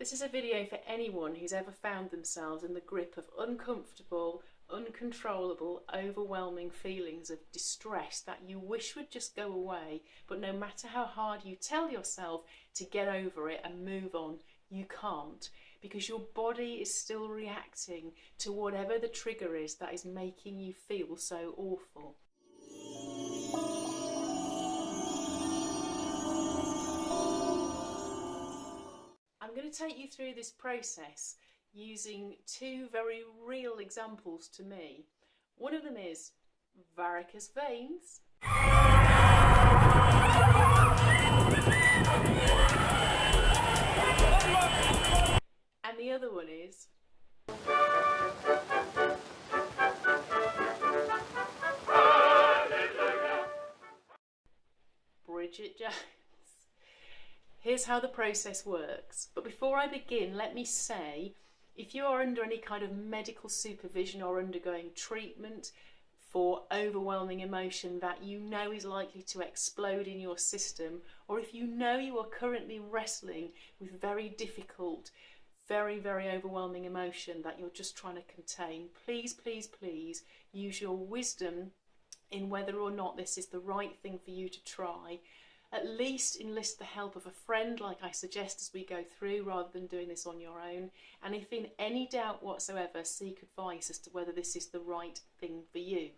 This is a video for anyone who's ever found themselves in the grip of uncomfortable, uncontrollable, overwhelming feelings of distress that you wish would just go away, but no matter how hard you tell yourself to get over it and move on, you can't, because your body is still reacting to whatever the trigger is that is making you feel so awful. I'm going to take you through this process using two very real examples to me. One of them is varicose veins. And the other one is Bridget Jones. Here's how the process works. But before I begin, let me say, if you are under any kind of medical supervision or undergoing treatment for overwhelming emotion that you know is likely to explode in your system, or if you know you are currently wrestling with very difficult, very overwhelming emotion that you're just trying to contain, please use your wisdom in whether or not this is the right thing for you to try. At least enlist the help of a friend, like I suggest as we go through, rather than doing this on your own. And if in any doubt whatsoever, seek advice as to whether this is the right thing for you.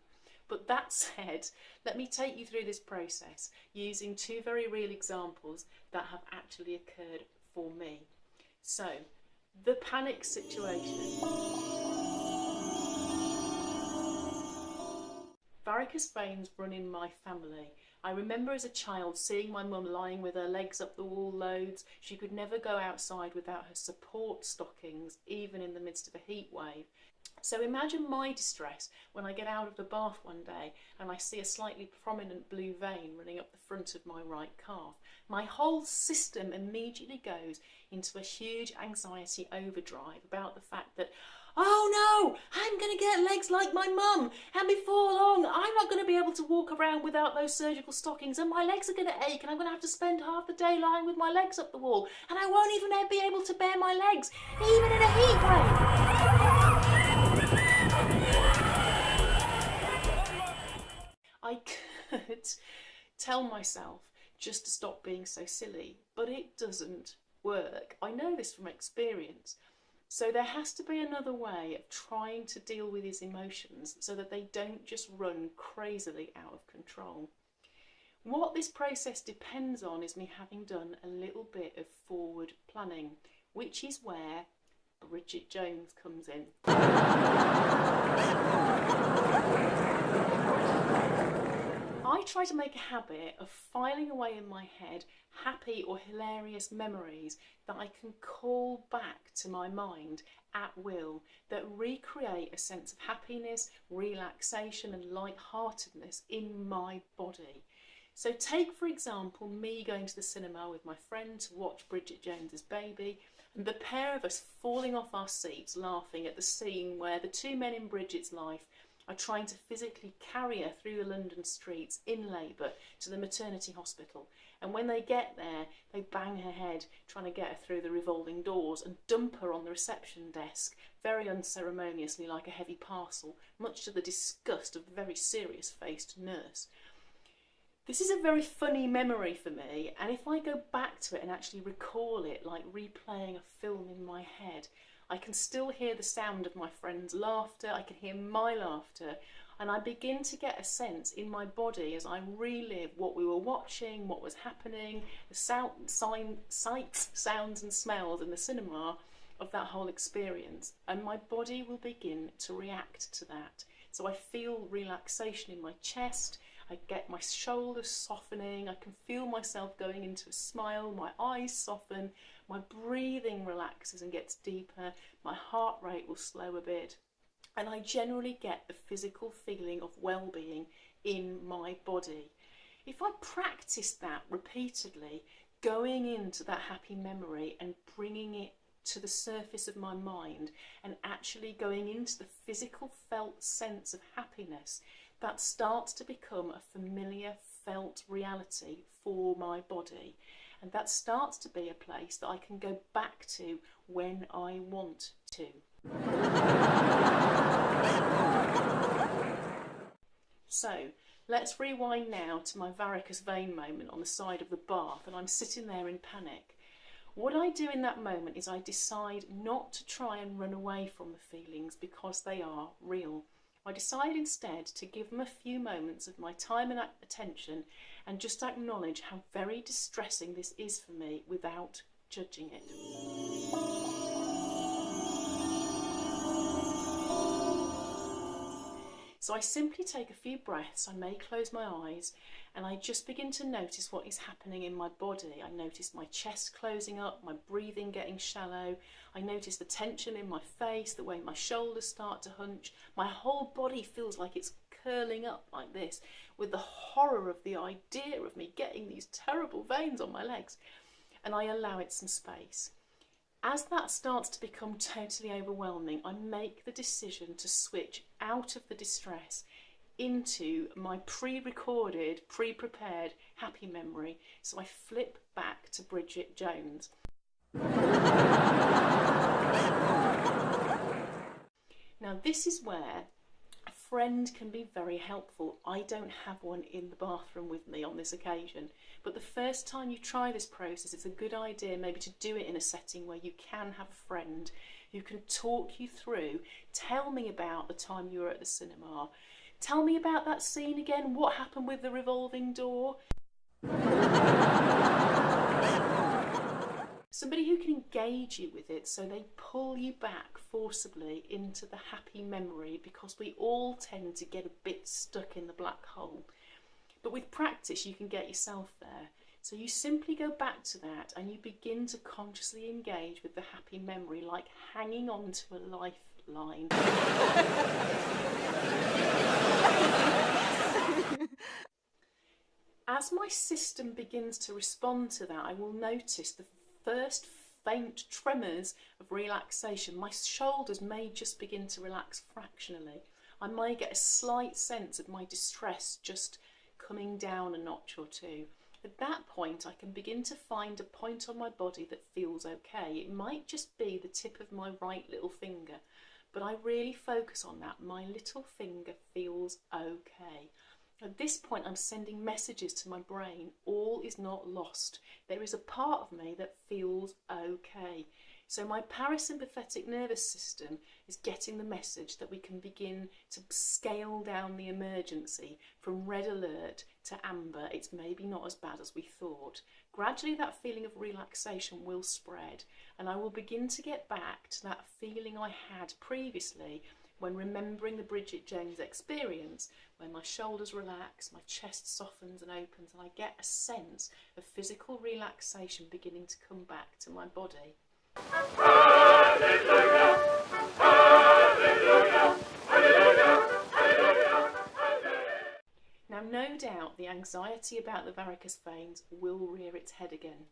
But that said, let me take you through this process using two very real examples that have actually occurred for me. So, the panic situation. Varicose veins run in my family. I remember as a child seeing my mum lying with her legs up the wall loads. She could never go outside without her support stockings, even in the midst of a heat wave. So imagine my distress when I get out of the bath one day and I see a slightly prominent blue vein running up the front of my right calf. My whole system immediately goes into a huge anxiety overdrive about the fact that, oh no, I'm going to get legs like my mum, and before long I'm not going to be able to walk around without those surgical stockings, and my legs are going to ache, and I'm going to have to spend half the day lying with my legs up the wall, and I won't even be able to bear my legs, even in a heat wave. I could tell myself just to stop being so silly, but it doesn't work. I know this from experience. So there has to be another way of trying to deal with his emotions so that they don't just run crazily out of control. What this process depends on is me having done a little bit of forward planning, which is where Bridget Jones comes in. I try to make a habit of filing away in my head happy or hilarious memories that I can call back to my mind at will, that recreate a sense of happiness, relaxation and light-heartedness in my body. So take, for example, me going to the cinema with my friend to watch Bridget Jones's Baby, and the pair of us falling off our seats laughing at the scene where the two men in Bridget's life are trying to physically carry her through the London streets in labour to the maternity hospital. And when they get there, they bang her head trying to get her through the revolving doors and dump her on the reception desk, very unceremoniously like a heavy parcel, much to the disgust of the very serious-faced nurse. This is a very funny memory for me, and if I go back to it and actually recall it like replaying a film in my head, I can still hear the sound of my friend's laughter, I can hear my laughter, and I begin to get a sense in my body as I relive what we were watching, what was happening, the sights, sounds and smells in the cinema of that whole experience, and my body will begin to react to that. So I feel relaxation in my chest, I get my shoulders softening, I can feel myself going into a smile, my eyes soften, my breathing relaxes and gets deeper, my heart rate will slow a bit, and I generally get the physical feeling of well-being in my body. If I practice that repeatedly, going into that happy memory and bringing it to the surface of my mind and actually going into the physical felt sense of happiness, that starts to become a familiar felt reality for my body. And that starts to be a place that I can go back to when I want to. So let's rewind now to my varicose vein moment on the side of the bath, and I'm sitting there in panic. What I do in that moment is I decide not to try and run away from the feelings because they are real. I decide instead to give them a few moments of my time and attention and just acknowledge how very distressing this is for me without judging it. So I simply take a few breaths, I may close my eyes, and I just begin to notice what is happening in my body. I notice my chest closing up, my breathing getting shallow. I notice the tension in my face, the way my shoulders start to hunch. My whole body feels like it's curling up like this, with the horror of the idea of me getting these terrible veins on my legs. And I allow it some space. As that starts to become totally overwhelming, I make the decision to switch out of the distress into my pre-recorded, pre-prepared happy memory. So I flip back to Bridget Jones. Now this is where a friend can be very helpful. I don't have one in the bathroom with me on this occasion, but the first time you try this process, it's a good idea maybe to do it in a setting where you can have a friend who can talk you through. Tell me about the time you were at the cinema. Tell me about that scene again. What happened with the revolving door? Somebody who can engage you with it so they pull you back forcibly into the happy memory, because we all tend to get a bit stuck in the black hole. But with practice you can get yourself there. So you simply go back to that and you begin to consciously engage with the happy memory, like hanging on to a lifeline. As my system begins to respond to that, I will notice the first faint tremors of relaxation. My shoulders may just begin to relax fractionally. I may get a slight sense of my distress just coming down a notch or two. At that point, I can begin to find a point on my body that feels okay. It might just be the tip of my right little finger, but I really focus on that. My little finger feels okay. At this point, I'm sending messages to my brain. All is not lost. There is a part of me that feels okay. So my parasympathetic nervous system is getting the message that we can begin to scale down the emergency from red alert to amber. It's maybe not as bad as we thought. Gradually that feeling of relaxation will spread, and I will begin to get back to that feeling I had previously when remembering the Bridget Jones experience, when my shoulders relax, my chest softens and opens, and I get a sense of physical relaxation beginning to come back to my body. Hallelujah, hallelujah, hallelujah, hallelujah. Now, no doubt the anxiety about the varicose veins will rear its head again.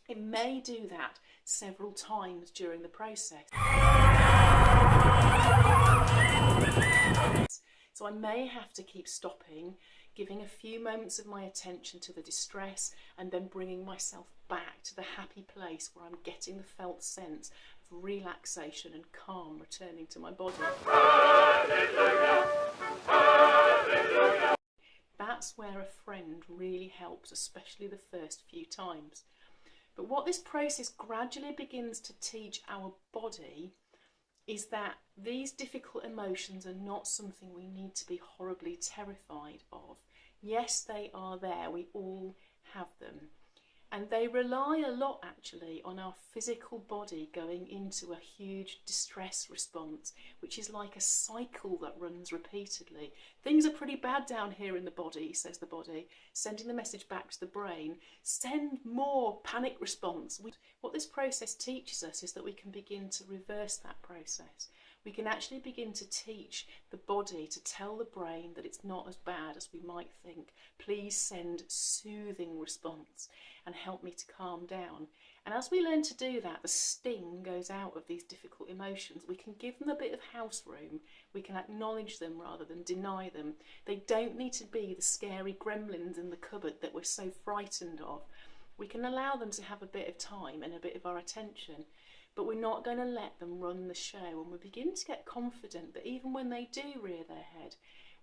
It may do that several times during the process. So I may have to keep stopping, giving a few moments of my attention to the distress, and then bringing myself back to the happy place where I'm getting the felt sense of relaxation and calm returning to my body. Hallelujah, hallelujah. That's where a friend really helps, especially the first few times. But what this process gradually begins to teach our body is that these difficult emotions are not something we need to be horribly terrified of. Yes, they are there, we all have them. And they rely a lot actually on our physical body going into a huge distress response, which is like a cycle that runs repeatedly. Things are pretty bad down here in the body, says the body, sending the message back to the brain. Send more panic response. What this process teaches us is that we can begin to reverse that process. We can actually begin to teach the body to tell the brain that it's not as bad as we might think. Please send soothing response and help me to calm down. And as we learn to do that, the sting goes out of these difficult emotions. We can give them a bit of house room. We can acknowledge them rather than deny them. They don't need to be the scary gremlins in the cupboard that we're so frightened of. We can allow them to have a bit of time and a bit of our attention, but we're not going to let them run the show. And we begin to get confident that even when they do rear their head,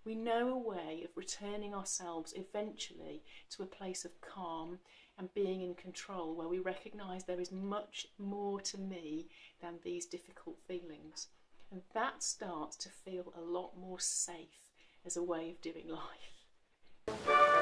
we know a way of returning ourselves eventually to a place of calm and being in control, where we recognise there is much more to me than these difficult feelings. And that starts to feel a lot more safe as a way of doing life.